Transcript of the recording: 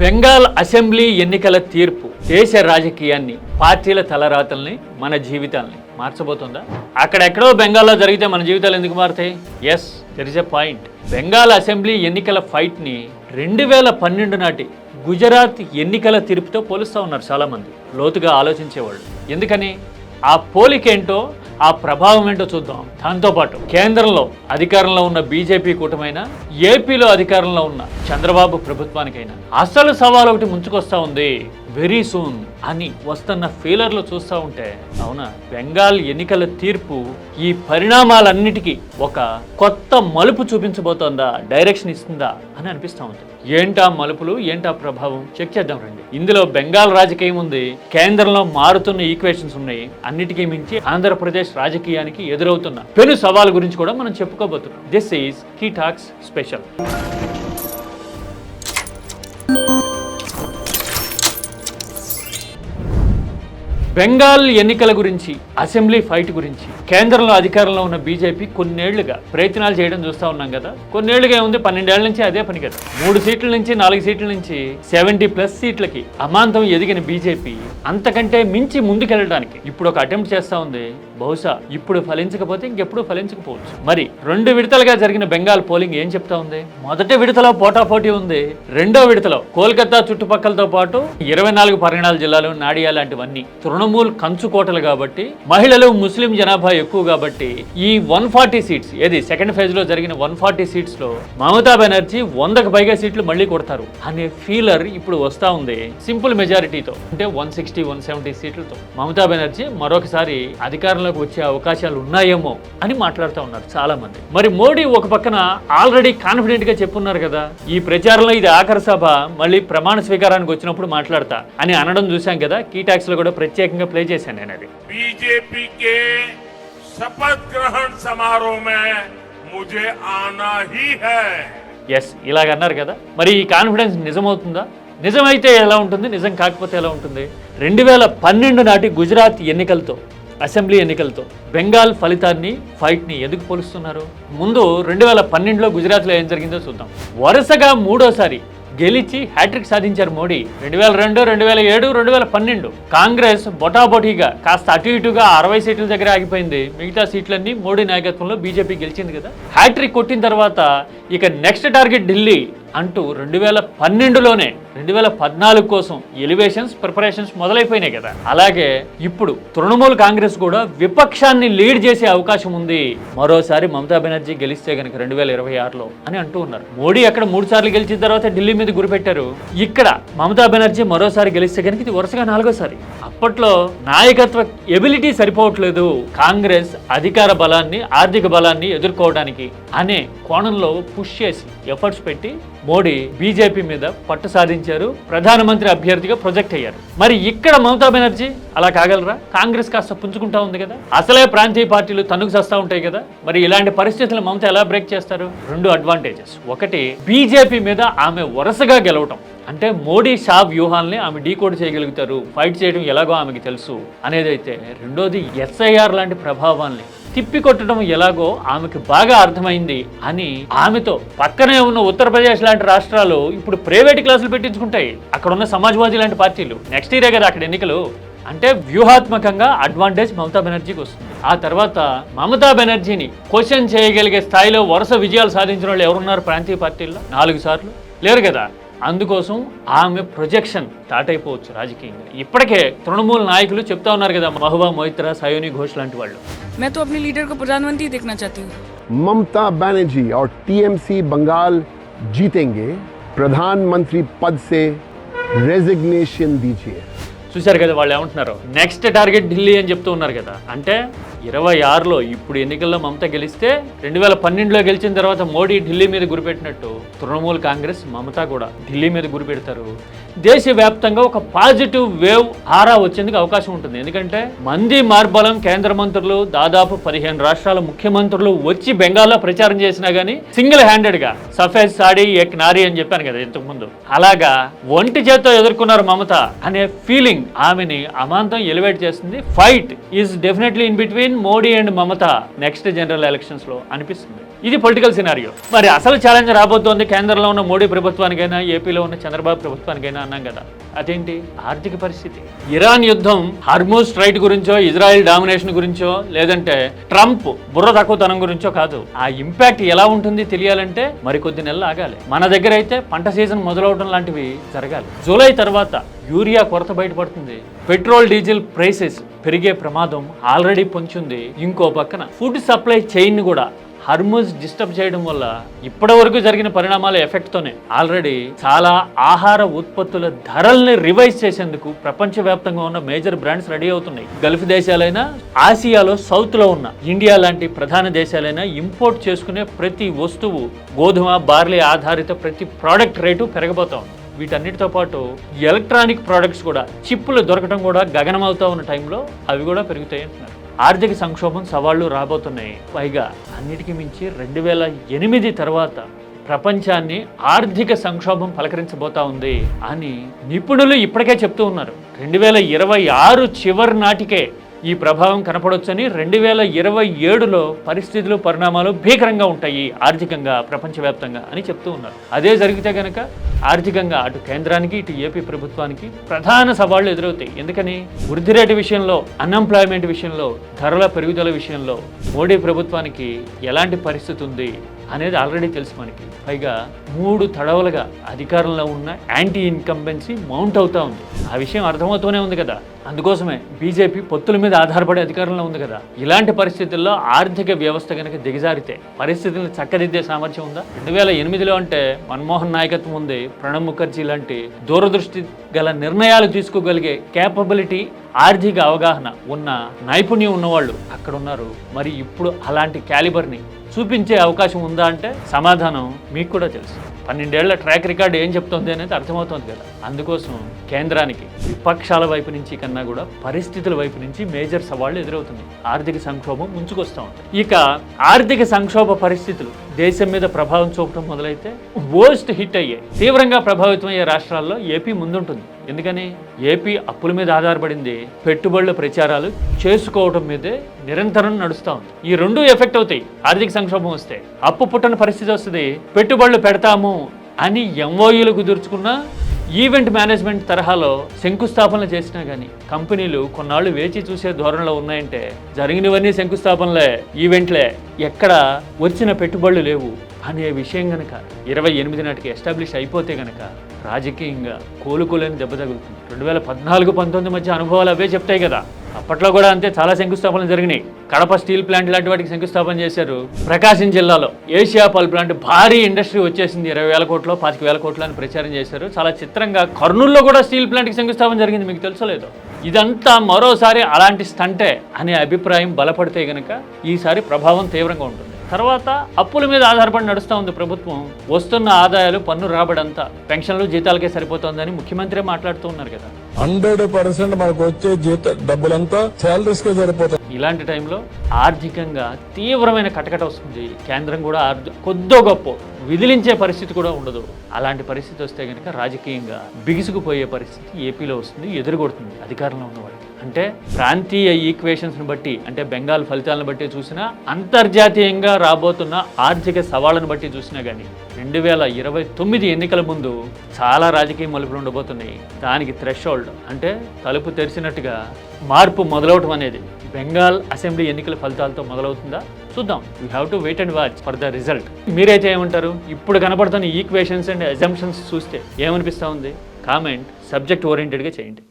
Bengal assembly ఎన్నికల తీర్పు దేశ రాజకీయాన్ని, పార్టీల తలరాతల్ని, మన జీవితాల్ని మార్చబోతుందా? అక్కడెక్కడో బెంగాల్లో జరిగితే మన జీవితాలు ఎందుకు మారుతాయి? Yes, there is a point. Bengal assembly ఎన్నికల ఫైట్ని 2012 నాటి గుజరాత్ ఎన్నికల తీర్పుతో పోలుస్తూ ఉన్నారు చాలామంది లోతుగా ఆలోచించేవాళ్ళు. ఎందుకని? ఆ పోలికేంటో, ఆ ప్రభావం ఏంటో చూద్దాం. దాంతోపాటు కేంద్రంలో అధికారంలో ఉన్న బీజేపీ కూటమైనా, ఏపీలో అధికారంలో ఉన్న చంద్రబాబు ప్రభుత్వానికైనా అసలు సవాల్ ఒకటి ముంచుకొస్తా ఉంది. వెరీ సూన్ అని వస్తున్న ఫీలర్లు చూస్తూ ఉంటే, అవునా, బెంగాల్ ఎన్నికల తీర్పు ఈ పరిణామాలన్నిటికీ ఒక కొత్త మలుపు చూపించబోతోందా, డైరెక్షన్ ఇస్తుందా అని అనిపిస్తూ ఉంది. ఏంటా మలుపులు, ఏంటా ప్రభావం, చెక్ చేద్దాం రండి. ఇందులో బెంగాల్ రాజకీయం ఉంది, కేంద్రంలో మారుతున్న ఈక్వేషన్స్ ఉన్నాయి, అన్నిటికీ మించి ఆంధ్రప్రదేశ్ రాజకీయానికి ఎదురవుతున్న పెను సవాల్ గురించి కూడా మనం చెప్పుకోబోతున్నాం. This is key talks special. Bengal ఎన్నికల గురించి, అసెంబ్లీ ఫైట్ గురించి కేంద్రంలో అధికారంలో ఉన్న బీజేపీ కొన్నేళ్లుగా ప్రయత్నాలు చేయడం చూస్తూ ఉన్నాం కదా. కొన్నేళ్లుగా ఉంది, 12 ఏళ్ల నుంచి అదే పని కదా. 3 సీట్ల నుంచి 4 సీట్ల నుంచి 70+ సీట్లకి అమాంతం ఎదిగిన బీజేపీ అంతకంటే మించి ముందుకెళ్ళడానికి ఇప్పుడు ఒక అటెంప్ట్ చేస్తూ ఉంది. బహుశా ఇప్పుడు ఫలించకపోతే ఇంకెప్పుడు ఫలించకపోవచ్చు. మరి 2 విడతలుగా జరిగిన బెంగాల్ పోలింగ్ ఏం చెప్తా ఉంది? మొదటి విడతలో పోటాపోటీ ఉంది. రెండో విడతలో కోల్కతా చుట్టుపక్కలతో పాటు 24 పరిగణాల జిల్లాలు, నాడియా లాంటివన్నీ తృణమూల్ కంచుకోటలు కాబట్టి, మహిళలు, ముస్లిం జనాభా ఎక్కువ కాబట్టి ఈ 140 సీట్స్, ఏది సెకండ్ ఫేజ్ లో జరిగిన 140 సీట్స్ లో మమతా బెనర్జీ 100కు పైగా సీట్లు మళ్ళీ కొడతారు అనే ఫీలర్ ఇప్పుడు వస్తా ఉంది. సింపుల్ మెజారిటీతో, అంటే 160-170 సీట్లతో మమతా బెనర్జీ మరొకసారి అధికారంలోకి వచ్చే అవకాశాలు ఉన్నాయేమో అని మాట్లాడుతూ ఉన్నారు చాలా మంది. మరి మోడీ ఒక పక్కన ఆల్రెడీ కాన్ఫిడెంట్ గా చెప్పున్నారు కదా, ఈ ప్రచారంలో ఇది ఆఖరి సభ, మళ్ళీ ప్రమాణ స్వీకారానికి వచ్చినప్పుడు మాట్లాడతా అని అనడం చూసాం కదా. కీటాక్స్ లో కూడా ప్రత్యేకంగా ప్లే చేశాను నేను అది. बीजेपी के शपथ ग्रहण समारोह में मुझे आना ही है. ఎస్, ఇలాగన్నారు కదా. మరి ఈ కాన్ఫిడెన్స్ నిజమవుతుందా? నిజమైతే ఎలా ఉంటుంది, నిజం కాకపోతే ఎలా ఉంటుంది? 2012 నాటి గుజరాత్ ఎన్నికలతో, అసెంబ్లీ ఎన్నికలతో బెంగాల్ ఫలితాన్ని, ఫైట్ని ఎందుకు పోలుస్తున్నారు? ముందు 2012లో గుజరాత్లో ఏం జరిగిందో చూద్దాం. వరుసగా 3వ గెలిచి హ్యాట్రిక్ సాధించారు మోడీ. 2002, 2007, 2012 కాంగ్రెస్ బొటాబొటీగా కాస్త అటు ఇటుగా 60 సీట్ల దగ్గర ఆగిపోయింది. మిగతా సీట్లన్నీ మోడీ నాయకత్వంలో బీజేపీ గెలిచింది కదా. హ్యాట్రిక్ కొట్టిన తర్వాత ఇక నెక్స్ట్ టార్గెట్ ఢిల్లీ అంటూ 2012లోనే 2014 కోసం ఎలివేషన్స్, ప్రిపరేషన్స్ మొదలైపోయినాయి కదా. అలాగే ఇప్పుడు తృణమూల్ కాంగ్రెస్ కూడా విపక్షాన్ని లీడ్ చేసే అవకాశం ఉంది మరోసారి మమతా బెనర్జీ గెలిస్తే గనక 2026లో అని అంటూ ఉన్నారు. మోడీ అక్కడ 3 సార్లు గెలిచిన తర్వాత ఢిల్లీ మీద గురిపెట్టారు. ఇక్కడ మమతా బెనర్జీ మరోసారి గెలిస్తే గనక ఇది వరుసగా 4వసారి. అప్పట్లో నాయకత్వ ఎబిలిటీ సరిపోవట్లేదు కాంగ్రెస్ అధికార బలాన్ని, ఆర్థిక బలాన్ని ఎదుర్కోవడానికి అనే కోణంలో పుష్ చేసి ఎఫర్ట్స్ పెట్టి మోడీ బీజేపీ మీద పట్టు సాధించారు, ప్రధానమంత్రి అభ్యర్థిగా ప్రొజెక్ట్ అయ్యారు. మరి ఇక్కడ మమతా బెనర్జీ అలా కాగలరా? కాంగ్రెస్ కాస్త పుంజుకుంటా ఉంది కదా, అసలే ప్రాంతీయ పార్టీలు తన్నుకు సస్తా ఉంటాయి కదా. మరి ఇలాంటి పరిస్థితులు మమత ఎలా బ్రేక్ చేస్తారు? 2 అడ్వాంటేజెస్. ఒకటి, బీజేపీ మీద ఆమె వరుసగా గెలవటం, అంటే మోడీ షా వ్యూహాల్ని ఆమె డీకోడ్ చేయగలుగుతారు, ఫైట్ చేయడం ఎలాగో ఆమెకి తెలుసు అనేదైతే. రెండోది, ఎస్ఐఆర్ లాంటి ప్రభావాల్ని తిప్పికొట్టడం ఎలాగో ఆమెకు బాగా అర్థమైంది అని ఆమెతో పక్కనే ఉన్న ఉత్తరప్రదేశ్ లాంటి రాష్ట్రాలు ఇప్పుడు ప్రైవేట్ క్లాసులు పెట్టించుకుంటాయి. అక్కడ ఉన్న సమాజ్వాదీ లాంటి పార్టీలు. నెక్స్ట్ ఇయరే కదా అక్కడ ఎన్నికలు. అంటే వ్యూహాత్మకంగా అడ్వాంటేజ్ మమతా బెనర్జీకి వస్తుంది. ఆ తర్వాత మమతా బెనర్జీని క్వశ్చన్ చేయగలిగే స్థాయిలో వరుస విజయాలు సాధించిన వాళ్ళు ఎవరున్నారు ప్రాంతీయ పార్టీల్లో? 4 సార్లు లేరు కదా. అందుకోసం ఆమె ప్రొజెక్షన్ స్టార్ట్ అయిపోవచ్చు రాజకీయంగా. ఇప్పటికే తృణమూల్ నాయకులు చెప్తా ఉన్నారు కదా, మహువా మొయిత్రా, సయోని ఘోష్ లాంటి వాళ్ళు. मैं तो अपने लीडर को प्रधानमंत्री देखना चाहती हूँ. ममता बनर्जी और टीएमसी बंगाल जीतेंगे. प्रधानमंत्री पद से रेजिग्नेशन दीजिए. చూశారు కదా వాళ్ళు ఏమంటున్నారు? నెక్స్ట్ టార్గెట్ ఢిల్లీ అని చెప్తూ ఉన్నారు కదా. అంటే 26లో ఇప్పుడు ఎన్నికల్లో మమత గెలిస్తే 2012లో గెలిచిన తర్వాత మోడీ ఢిల్లీ మీద గురిపెట్టినట్టు తృణమూల్ కాంగ్రెస్, మమతా కూడా ఢిల్లీ మీద గురిపెడతారు. దేశవ్యాప్తంగా ఒక పాజిటివ్ వేవ్ ఆరా వచ్చేందుకు అవకాశం ఉంటుంది. ఎందుకంటే మంది మార్బలం కేంద్ర మంత్రులు, దాదాపు 15 రాష్ట్రాల ముఖ్యమంత్రులు వచ్చి బెంగాల్లో ప్రచారం చేసినా గానీ సింగిల్ హ్యాండెడ్ గా సఫేద్ సాడీ ఏక్ నారీ అని చెప్పాను కదా ఇంతకు ముందు, అలాగా ఒంటి చేత్తో ఎదుర్కొన్నారు మమత అనే ఫీలింగ్ ఆమెని అమాంతం ఎలివేట్ చేస్తుంది. Fight is definitely in between Modi and Mamata next general elections లో అనిపిస్తుంది. ఇది పొలిటికల్ సినారియో. మరి అసలు ఛాలెంజ్ రాబోతోంది కేంద్రంలో ఉన్న మోడీ ప్రభుత్వానికైనా ఏపీలో ఉన్న చంద్రబాబు ప్రభుత్వానికైనా అన్నాం కదా. అదేంటి? ఆర్థిక పరిస్థితి. ఇరాన్ యుద్ధం హార్మూజ్ స్ట్రైట్ గురించో, ఇజ్రాయెల్ డామినేషన్ గురించో, లేదంటే ట్రంప్ బుర్ర తక్కువతనం గురించో కాదు. ఆ ఇంపాక్ట్ ఎలా ఉంటుంది తెలియాలంటే మరికొద్ది నెలలు ఆగాలి. మన దగ్గర అయితే పంట సీజన్ మొదలవడం లాంటివి జరగాలి. జూలై తర్వాత యూరియా కొరత బయటపడుతుంది. పెట్రోల్ డీజిల్ ప్రైసెస్ పెరిగే ప్రమాదం ఆల్రెడీ పొంచుంది. ఇంకో పక్కన ఫుడ్ సప్లై చైన్ కూడా హార్మూజ్ డిస్టర్బ్ చేయడం వల్ల ఇప్పటి వరకు జరిగిన పరిణామాల ఎఫెక్ట్తోనే ఆల్రెడీ చాలా ఆహార ఉత్పత్తుల ధరల్ని రివైజ్ చేసేందుకు ప్రపంచవ్యాప్తంగా ఉన్న మేజర్ బ్రాండ్స్ రెడీ అవుతున్నాయి. గల్ఫ్ దేశాలైనా, ఆసియాలో సౌత్లో ఉన్న ఇండియా లాంటి ప్రధాన దేశాలైనా ఇంపోర్ట్ చేసుకునే ప్రతి వస్తువు, గోధుమ, బార్లీ ఆధారిత ప్రతి ప్రోడక్ట్ రేటు పెరగబోతా ఉంది. వీటన్నిటితో పాటు ఎలక్ట్రానిక్ ప్రోడక్ట్స్ కూడా, చిప్పులు దొరకడం కూడా గగనమవుతా ఉన్న టైంలో అవి కూడా పెరుగుతాయి అంటున్నారు. ఆర్థిక సంక్షోభం సవాళ్లు రాబోతున్నాయి. పైగా అన్నిటికీ మించి 2008 తర్వాత ప్రపంచాన్ని ఆర్థిక సంక్షోభం పలకరించబోతా ఉంది అని నిపుణులు ఇప్పటికే చెప్తూ ఉన్నారు. 2026 చివరి నాటికే ఈ ప్రభావం కనపడొచ్చని, 2027లో పరిస్థితులు, పరిణామాలు భీకరంగా ఉంటాయి ఆర్థికంగా ప్రపంచవ్యాప్తంగా అని చెప్తూ ఉన్నారు. అదే జరిగితే కనుక ఆర్థికంగా అటు కేంద్రానికి, ఇటు ఏపీ ప్రభుత్వానికి ప్రధాన సవాళ్లు ఎదురవుతాయి. ఎందుకని? వృద్ధి రేటు విషయంలో, అన్ఎంప్లాయ్మెంట్ విషయంలో, ధరల పెరుగుదల విషయంలో మోడీ ప్రభుత్వానికి ఎలాంటి పరిస్థితి ఉంది అనేది ఆల్రెడీ తెలుసు మనకి. పైగా 3 తడవలుగా అధికారంలో ఉన్న యాంటీ ఇన్కంబెన్సీ మౌంట్ అవుతా ఉంది. ఆ విషయం అర్థమవుతూనే ఉంది కదా. అందుకోసమే బీజేపీ పొత్తుల మీద ఆధారపడే అధికారంలో ఉంది కదా. ఇలాంటి పరిస్థితుల్లో ఆర్థిక వ్యవస్థ కనుక దిగజారితే పరిస్థితులను చక్కదిద్దే సామర్థ్యం ఉందా? 2008లో అంటే మన్మోహన్ నాయకత్వం ఉంది, ప్రణబ్ ముఖర్జీ లాంటి దూరదృష్టి గల నిర్ణయాలు తీసుకోగలిగే కేపబిలిటీ, ఆర్థిక అవగాహన ఉన్న, నైపుణ్యం ఉన్నవాళ్ళు అక్కడ ఉన్నారు. మరి ఇప్పుడు అలాంటి క్యాలిబర్ని చూపించే అవకాశం ఉందా అంటే సమాధానం మీకు కూడా తెలుసు. 12 ఏళ్ల ట్రాక్ రికార్డ్ ఏం చెప్తోంది అనేది అర్థమవుతుంది కదా. అందుకోసం కేంద్రానికి విపక్షాల వైపు నుంచి కన్నా కూడా పరిస్థితుల వైపు నుంచి మేజర్ సవాళ్లు ఎదురవుతుంది. ఆర్థిక సంక్షోభం ముంచుకొస్తూ ఉంటుంది. ఇక ఆర్థిక సంక్షోభ పరిస్థితులు దేశం మీద ప్రభావం చూపడం మొదలైతే వర్స్ట్ హిట్ అయ్యే, తీవ్రంగా ప్రభావితం అయ్యే రాష్ట్రాల్లో ఏపీ ముందుంటుంది. ఎందుకని? ఏపీ అప్పుల మీద ఆధారపడింది, పెట్టుబడుల ప్రచారాలు చేసుకోవడం మీదే నిరంతరం నడుస్తూ ఉంది. ఈ 2 ఎఫెక్ట్ అవుతాయి. ఆర్థిక సంక్షోభం వస్తే అప్పు పుట్టని పరిస్థితి వస్తుంది. పెట్టుబడులు పెడతాము అని ఎంఓయూలు కుదుర్చుకున్న ఈవెంట్ మేనేజ్మెంట్ తరహాలో శంకుస్థాపనలు చేసినా కానీ కంపెనీలు కొన్నాళ్ళు వేచి చూసే ధోరణిలో ఉన్నాయంటే జరిగినవన్నీ శంకుస్థాపనలే, ఈవెంట్లే, ఎక్కడ వచ్చిన పెట్టుబడులు లేవు అనే విషయం గనక 28 నాటికి ఎస్టాబ్లిష్ అయిపోతే గనక రాజకీయంగా కోలుకోలేని దెబ్బ తగులుతుంది. 2014-19 మధ్య అనుభవాలు అవే చెప్తాయి కదా. అప్పట్లో కూడా అంతే, చాలా శంకుస్థాపనలు జరిగినాయి. కడప స్టీల్ ప్లాంట్ లాంటి వాటికి శంకుస్థాపన చేశారు. ప్రకాశం జిల్లాలో ఏషియా పల్ ప్లాంట్, భారీ ఇండస్ట్రీ వచ్చేసింది, 20,000 కోట్లు 25,000 కోట్లు అని ప్రచారం చేశారు. చాలా చిత్రంగా కర్నూలులో కూడా స్టీల్ ప్లాంట్కి శంకుస్థాపన జరిగింది, మీకు తెలుసో లేదో. ఇదంతా మరోసారి అలాంటి స్టంటే అనే అభిప్రాయం బలపడితే గనక ఈసారి ప్రభావం తీవ్రంగా ఉంటుంది. తర్వాత అప్పుల మీద ఆధారపడి నడుస్తూ ఉంది ప్రభుత్వం. వస్తున్న ఆదాయాలు, పన్ను రాబడంతా పెన్షన్లు, జీతాలకే సరిపోతుందని ముఖ్యమంత్రి మాట్లాడుతూ ఉన్నారు కదా. 100% మనకు వచ్చే డబ్బులంతా శాలరీస్ కే సరిపోతాయి. ఇలాంటి టైంలో ఆర్థికంగా తీవ్రమైన కటకట వస్తుంది. కేంద్రం కూడా కొద్దో గొప్ప విదిలించే పరిస్థితి కూడా ఉండదు. అలాంటి పరిస్థితి వస్తే కనుక రాజకీయంగా బిగుసుకుపోయే పరిస్థితి ఏపీలో వస్తుంది, ఎదురుకొడుతుంది అధికారంలో ఉన్నవాళ్ళు. అంటే ప్రాంతీయ ఈక్వేషన్స్ని బట్టి, అంటే బెంగాల్ ఫలితాలను బట్టి చూసినా, అంతర్జాతీయంగా రాబోతున్న ఆర్థిక సవాళ్ళను బట్టి చూసినా కానీ 2029 ఎన్నికల ముందు చాలా రాజకీయ మలుపులు ఉండబోతున్నాయి. దానికి థ్రెషోల్డ్, అంటే తలుపు తెరిచినట్టుగా మార్పు మొదలవటం అనేది బెంగాల్ అసెంబ్లీ ఎన్నికల ఫలితాలతో మొదలవుతుందా? చూద్దాం. We have to wait and watch for the result. మీరైతే ఏమంటారు? ఇప్పుడు కనపడుతున్న ఈక్వేషన్స్ అండ్ అజంప్షన్స్ చూస్తే ఏమనిపిస్తూ ఉంది? కామెంట్ సబ్జెక్ట్ ఓరియంటెడ్గా చేయండి.